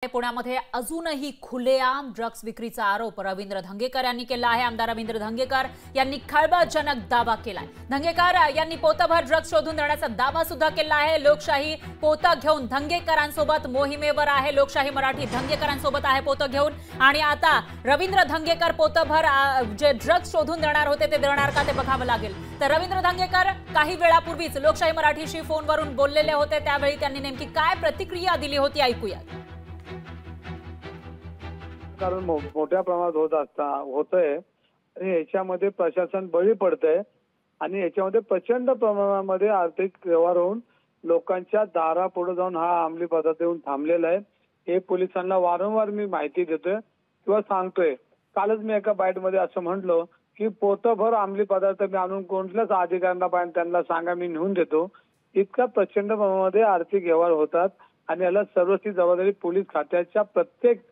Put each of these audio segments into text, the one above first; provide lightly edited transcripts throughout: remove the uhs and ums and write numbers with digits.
पुण्यामध्ये अजूनही खुलेआम ड्रग्स विक्रीचा आरोप रवींद्र धंगेकर यांनी केला आहे। आमदार रवींद्र धंगेकर यांनी खळबळजनक दावा केलाय। धंगेकर यांनी पोतभर ड्रग्स शोधून देण्याचा दावा सुद्धा केला आहे। लोकशाही पोतं घेऊन धंगेकरांसोबत मोहिमेवर आहे। लोकशाही मराठी धंगेकरांसोबत आहे पोतं घेऊन। आणि आता रवींद्र धंगेकर पोतभर जे ड्रग्स शोधून देणार होते ते देणार का ते बघावं लागेल। तर रवींद्र धंगेकर काही वेळापूर्वीच लोकशाही मराठीशी फोनवरून बोललेले होते, त्यावेळी त्यांनी नेमकी काय प्रतिक्रिया दिली होती ऐकूया। कारण मोठ्या प्रमाणात होतंय आणि याच्यामध्ये प्रशासन बळी पडतंय आणि याच्यामध्ये प्रचंड प्रमाणामध्ये आर्थिक व्यवहार होऊन लोकांच्या दारापुढे जाऊन हा अंमली पदार्थ येऊन थांबलेला आहे। हे पोलिसांना वारंवार मी माहिती देतोय किंवा सांगतोय। कालच मी एका बाईटमध्ये असं म्हटलो की पोतभर अंमली पदार्थ मी आणून कोणत्याच अधिकाऱ्यांना पाहिजे त्यांना सांगा मी नेऊन देतो। इतका प्रचंड प्रमाणामध्ये आर्थिक व्यवहार होतात आणि याला सर्वस्वी जबाबदारी पोलीस खात्याच्या प्रत्येक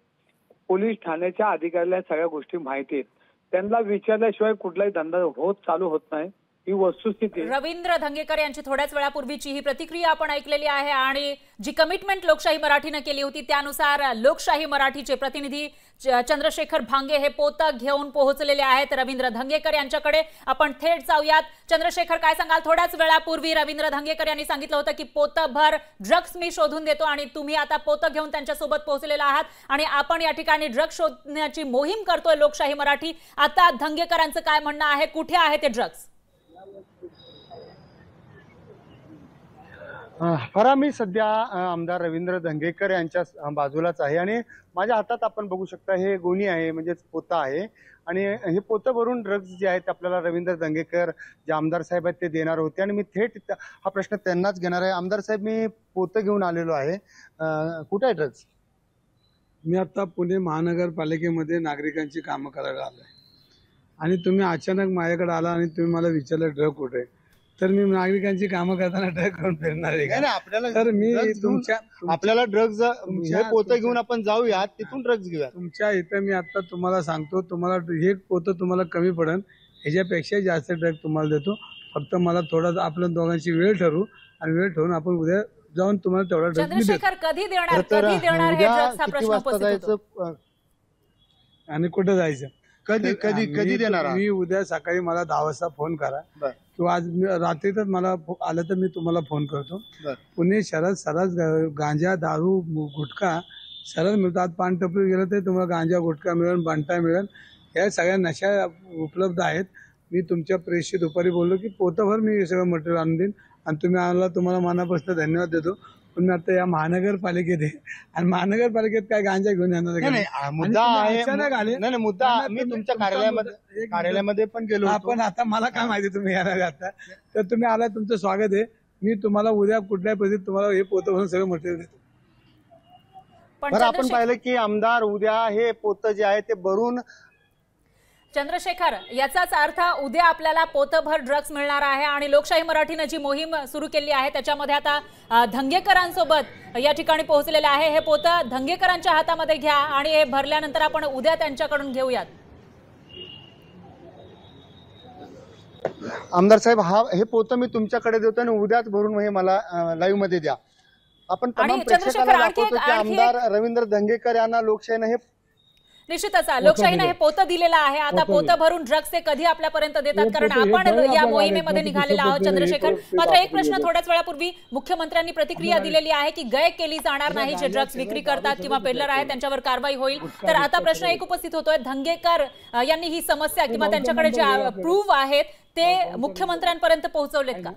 पोलीस ठाण्याच्या अधिकाऱ्याला सगळ्या गोष्टी माहिती आहेत। त्यांना विचारल्याशिवाय कुठलाही धंदा चालू होत नाही, ही वस्तुस्थिती। रवींद्र धंगेकर यांची थोड्याच वेळापूर्वीची ही प्रतिक्रिया आपण ऐकलेली आहे आणि जी कमिटमेंट लोकशाही मराठीने केली होती त्यानुसार लोकशाही मराठीचे प्रतिनिधी चंद्रशेखर भांगे हे पोतं घेऊन पोहोचलेले आहेत रवींद्र धंगेकर यांच्याकडे। आपण थेट जाऊयात। चंद्रशेखर, काय सांगाल? थोड्याच वेळापूर्वी रवींद्र धंगेकर यांनी सांगितलं होतं की पोतभर ड्रग्स मी शोधून देतो आणि तुम्ही आता पोतं घेऊन त्यांच्यासोबत पोहोचलेला आहात आणि आपण या ठिकाणी ड्रग्स शोधण्याची मोहीम करतोय लोकशाही मराठी। आता धंगेकरांचं काय म्हणणं आहे, कुठे आहे ते ड्रग्स? मी सध्या आमदार रवींद्र धंगेकर यांच्या बाजूलाच आहे आणि माझ्या हातात आपण बघू शकता हे गोणी आहे, म्हणजे पोतं आहे आणि हे पोतं भरून ड्रग्स जे आहेत आपल्याला रवींद्र धंगेकर जे आमदार साहेब आहेत ते देणार होते आणि मी थेट हा प्रश्न त्यांनाच घेणार आहे। आमदार साहेब, मी पोतं घेऊन आलेलो आहे, कुठे आहे ड्रग्स? मी आता पुणे महानगरपालिकेमध्ये नागरिकांची कामं करायला आलोय आणि तुम्ही अचानक माझ्याकडे आला आणि तुम्ही मला विचारलं ड्रग कुठे, तर मी नागरिकांची कामं करताना ड्रग करून फिरणार आहे का? आपल्याला तर मी आपल्याला ड्रग्ज हे पोतं घेऊन आपण जाऊया, तिथून ड्रग्ज घेऊया। तुमच्या इथं मी आता तुम्हाला सांगतो, तुम्हाला हे पोतं तुम्हाला कमी पडेल, ह्याच्यापेक्षा जास्त ड्रग तुम्हाला देतो। फक्त मला थोडा आपल्या दोघांची वेळ ठरवू आणि वेळ ठरवून आपण उद्या जाऊन तुम्हाला तेवढा ड्रग देतो। चंद्रशेखर, कधी देणार हे ड्रग्स हा प्रश्न उपस्थित होतो आणि कुठे जायचं, कधी देणार? मी उद्या सकाळी मला 10 वाजता फोन करा किंवा आज रात्रीतच मला आलं तर मी तुम्हाला फोन करतो। पुणे शहरात सर्रास गांजा, दारू, गुटखा सर्रास मिळतात। पान टपरी गेलं तर तुम्हाला गांजा, गुटखा मिळेल, बंटा मिळेल, या सगळ्या नशा उपलब्ध आहेत। मी तुमच्या प्रेसशी दुपारी बोललो की पोतभर मी हे सगळं मटेरियल आणून देईन आणि तुम्ही आला, तुम्हाला मनापासून धन्यवाद देतो। पण मी आता या महानगरपालिकेत आहे आणि महानगरपालिकेत काय गांजा घेऊन येणार मुद्दा आहे, मुद्दा मी तुमच्या कार्यालयामध्ये पण गेलो आपण। आता मला काय माहिती तुम्ही येणार आता, तर तुम्ही आला, तुमचं स्वागत आहे। मी तुम्हाला उद्या कुठल्याही परिस्थितीत तुम्हाला हे पोतं भरून सगळं मटेरियल देतो। पण आपण पाहिलं की आमदार उद्या हे पोतं जे आहे ते भरून, चंद्रशेखर, याचाच अर्थ उद्या आपल्याला पोतभर ड्रग्स मिळणार आहे आणि लोकशाही मराठीने जी मोहीम सुरू केली आहे त्याच्यामध्ये आता धंगेकरांसोबत या ठिकाणी पोहोचलेले आहे। हे पोतं धंगेकरांच्या हातामध्ये घ्या आणि हे भरल्यानंतर आपण उद्या त्यांच्याकडून घेऊयात। आमदार साहेब, हे पोतं मी तुमच्याकडे देतो आणि उद्याच भरून हे मला लाईव्ह मध्ये द्या। आपण तमाम प्रेक्षकांना दाखवतो की आमदार रवींद्र धंगेकर यांना लोकशाहीने हे निश्चितच लोकशाहीने हे पोतं दिलेलं आहे। आता पोतं भरून ड्रग्स ते कधी आपल्यापर्यंत देतात, कारण आपण या मोहिमेमध्ये निघालेला आहोत। चंद्रशेखर, मात्र एक प्रश्न, थोड्याच वेळापूर्वी मुख्यमंत्र्यांनी प्रतिक्रिया दिलेली आहे की गय केली जाणार नाही, जे ड्रग्स विक्री करतात किंवा पेडलर आहेत त्यांच्यावर कारवाई होईल। तर आता प्रश्न एक उपस्थित होतोय, धंगेकर यांनी ही समस्या किंवा त्यांच्याकडे जे प्रूफ आहेत ते मुख्यमंत्र्यांपर्यंत पोहोचवलेत का?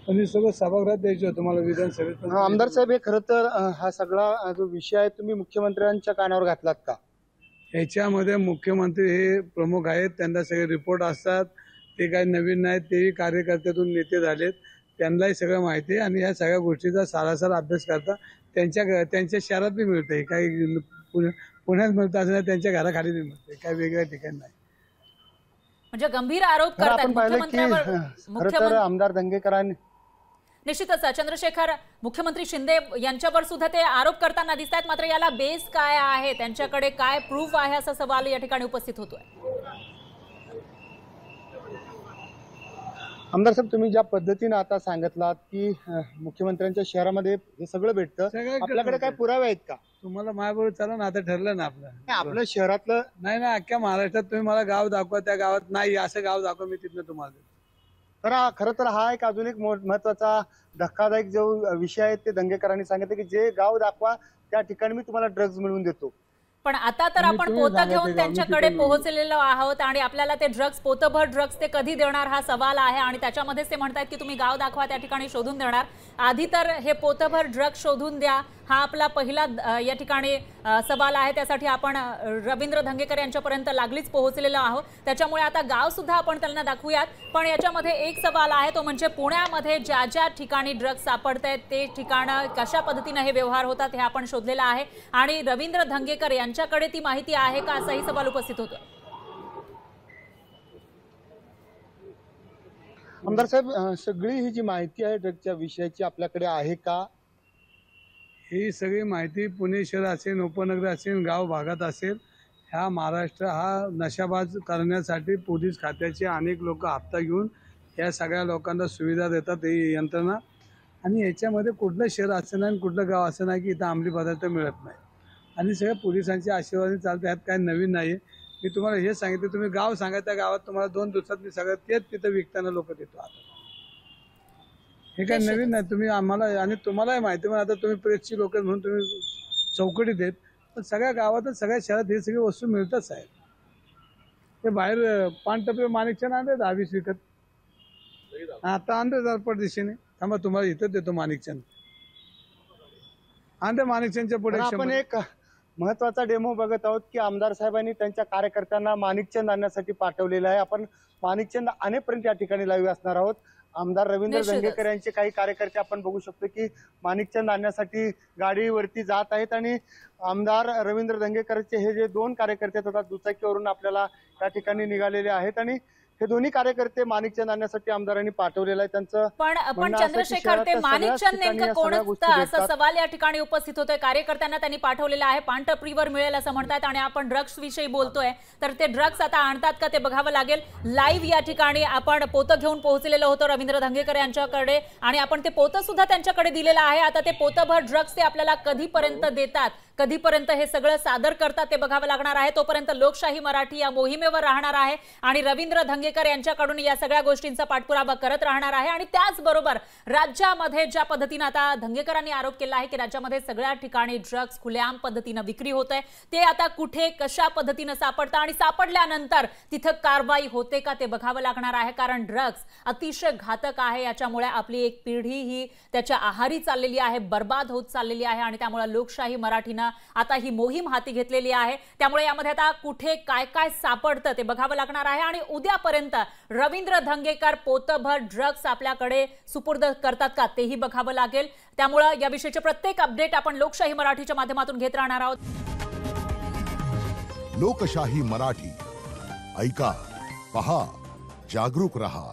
सगळं सभागृहात द्यायचं तुम्हाला विधानसभेत। आमदार साहेब, हे खरं तर हा सगळा जो विषय आहे तुम्ही मुख्यमंत्र्यांच्या कानावर घातलात का? ह्याच्यामध्ये मुख्यमंत्री हे प्रमुख आहेत, त्यांना सगळे रिपोर्ट असतात, ते काही नवीन नाहीत, तेही कार्यकर्त्यातून नेते झालेत, त्यांनाही सगळं माहिती आहे आणि या सगळ्या गोष्टीचा सारासार अभ्यास करता त्यांच्या शहरात बी मिळतंय, काही पुण्यात मिळतं असं त्यांच्या घराखाली बी मिळतंय, काही वेगळ्या ठिकाणी नाही। म्हणजे गंभीर आरोप करतात मुख्यमंत्र्यांवर आमदार धंगेकरांनी। निश्चितच चंद्रशेखर, मुख्यमंत्री शिंदे यांच्यावर सुद्धा ते आरोप करताना दिसत आहेत, मात्र याला बेस काय आहे, त्यांच्याकडे काय प्रूफ आहे असा सवाल या ठिकाणी उपस्थित होतोय। आमदार साहेब, तुम्ही ज्या पद्धतीने आता सांगितलात की मुख्यमंत्र्यांच्या शहरामध्ये हे सगळं भेटतं, सगळं आपल्याकडे काय पुरावे आहेत का? तुम्हाला माझ्याबरोबर चला ना, आता ठरलं ना आपलं. नाही, आपल्या शहरातलं नाही ना, अख्ख्या महाराष्ट्रात तुम्ही मला गाव दाखवा, त्या गावात नाही असं गाव दाखवा, मी तिथनं तुम्हाला देतो. खरं तर हा एक अजून एक महत्वाचा धक्कादायक जो विषय आहे ते दंगेकरांनी सांगितलं की जे गाव दाखवा त्या ठिकाणी मी तुम्हाला ड्रग्ज मिळवून देतो. पण आता तर आपण तुम्ही पोतं सांगा घेऊन ते त्यांच्याकडे गाव, मी पोहोचलेलो आहोत आणि आपल्याला ते ड्रग्ज पोतभर ड्रग्ज ते कधी देणार हा सवाल आहे आणि त्याच्यामध्येच ते म्हणतात की तुम्ही गाव दाखवा, त्या ठिकाणी शोधून देणार. आधी तर हे पोतभर ड्रग्ज शोधून द्या, हा आपला पहिला या ठिकाणी सवाल आहे. त्यासाठी आपण रवींद्र धंगेकर यांच्यापर्यंत लागलीच पोहोचलेलो आहोत. त्याच्यामुळे आता गाव सुद्धा आपण त्यांना दाखवूयात. पण याच्यामध्ये एक सवाल आहे, तो म्हणजे पुण्यामध्ये ज्या ज्या ठिकाणी ड्रग्ज सापडत आहेत ते ठिकाणं कशा पद्धतीने हे व्यवहार होतात हे आपण शोधलेलं आहे आणि रवींद्र धंगेकर यांच्याकडे ती माहिती आहे का, असाही सवाल उपस्थित होतो. आमदार साहेब, सगळी ही जी माहिती आहे ड्रग्जच्या विषयाची आपल्याकडे आहे का? ही सगळी माहिती पुणे शहर असेल, उपनगर असेल, गाव भागात असेल, ह्या महाराष्ट्र हा नशाबाज करण्यासाठी पोलीस खात्याचे अनेक लोक हप्ता घेऊन या सगळ्या लोकांना सुविधा देतात ही यंत्रणा. आणि याच्यामध्ये कुठलं शहर असं नाही, कुठलं गाव असं नाही की इथं अंमली पदार्थ मिळत नाही. आणि सगळ्या पोलिसांच्या आशीर्वादाने चालतं, यात काही नवीन नाही. मी तुम्हाला हे सांगितलं, तुम्ही गाव सांगा, त्या गावात तुम्हाला 2 दिवसात मी सगळं तेच तिथं विकताना लोक देतो. आता हे काही नवीन नाही. तुम्ही आम्हाला आणि तुम्हालाही माहिती, पण आता तुम्ही प्रेसची लोक म्हणून तुम्ही चौकटीत देत, पण सगळ्या गावातच सगळ्या शहरात हे सगळी वस्तू मिळतच आहेत. ते बाहेर पानटपे माणिकचंद आणले 10-20 विकत, आता आणते जारपट दिशेने. थांबा, तुम्हाला इथं देतो माणिकचंद, आणते माणिकचंदच्या पुढे. आपण एक महत्वाचा डेमो बघत आहोत की आमदार साहेबांनी त्यांच्या कार्यकर्त्यांना माणिकचंद आणण्यासाठी पाठवलेलं आहे. आपण माणिकचंद आणेपर्यंत या ठिकाणी लाईव्ह असणार आहोत. आमदार रवींद्र धंगेकर यांचे काही कार्यकर्ते आपण बघू शकतो की माणिकचंद आणण्यासाठी गाडीवरती जात आहेत आणि आमदार रवींद्र धंगेकरचे हे जे 2 कार्यकर्ते होतात दुचाकीवरून आपल्याला त्या ठिकाणी निघालेले आहेत आणि हे दोन्ही कार्यकर्ते माणिकचंद आणण्यासाठी आमदारांनी पाठवलेलं आहे. त्यांचं पण चंद्रशेखर, ते माणिकचंद नेमकं कोण असतं असा सवाल या ठिकाणी उपस्थित होतोय. कार्यकर्त्यांना त्यांनी पाठवलेलं आहे, पानटपरीवर मिळेल असं म्हणतात आणि आपण ड्रग्ज विषयी बोलतोय, तर ते ड्रग्ज आता आणतात का ते बघावं लागेल. लाईव्ह या ठिकाणी आपण पोतं घेऊन पोहोचलेलो होतो रवींद्र धंगेकर यांच्याकडे आणि आपण ते पोतं सुद्धा त्यांच्याकडे दिलेलं आहे. आता ते पोतंभर ड्रग्ज ते आपल्याला कधीपर्यंत देतात, कधीपर्यंत हे सगळं सादर करतात ते बघावं लागणार आहे. तोपर्यंत लोकशाही मराठी या मोहिमेवर राहणार आहे आणि रवींद्र धंगेकर यांच्याकडून या सगळ्या गोष्टींचा पाठपुरावा करत राहणार आहे. आणि त्याचबरोबर राज्यामध्ये ज्या पद्धतीने आता धंगेकरांनी आरोप केला आहे की राज्यामध्ये सगळ्या ठिकाणी ड्रग्ज खुलेआम पद्धतीने विक्री होत आहे, ते आता कुठे कशा पद्धतीने सापडतं आणि सापडल्यानंतर तिथं कारवाई होते का ते बघावं लागणार आहे. कारण ड्रग्ज अतिशय घातक आहे, याच्यामुळे आपली एक पिढी ही त्याच्या आहारी चाललेली आहे, बर्बाद होत चाललेली आहे आणि त्यामुळे लोकशाही मराठीनं आता ही मोहीम हाती घेतलेली आहे. त्यामुळे यामध्ये आता कुठे काय काय सापडतं ते बघावं लागणार आहे आणि उद्यापर्यंत रवींद्र धंगेकर पोतभर ड्रग्ज आपल्याकडे सुपूर्द करतात का तेही बघावं लागेल. त्यामुळे याविषयीचे प्रत्येक अपडेट आपण लोकशाही मराठीच्या माध्यमातून घेत राहणार आहोत. लोकशाही मराठी, ऐका, पहा, जागरूक रहा.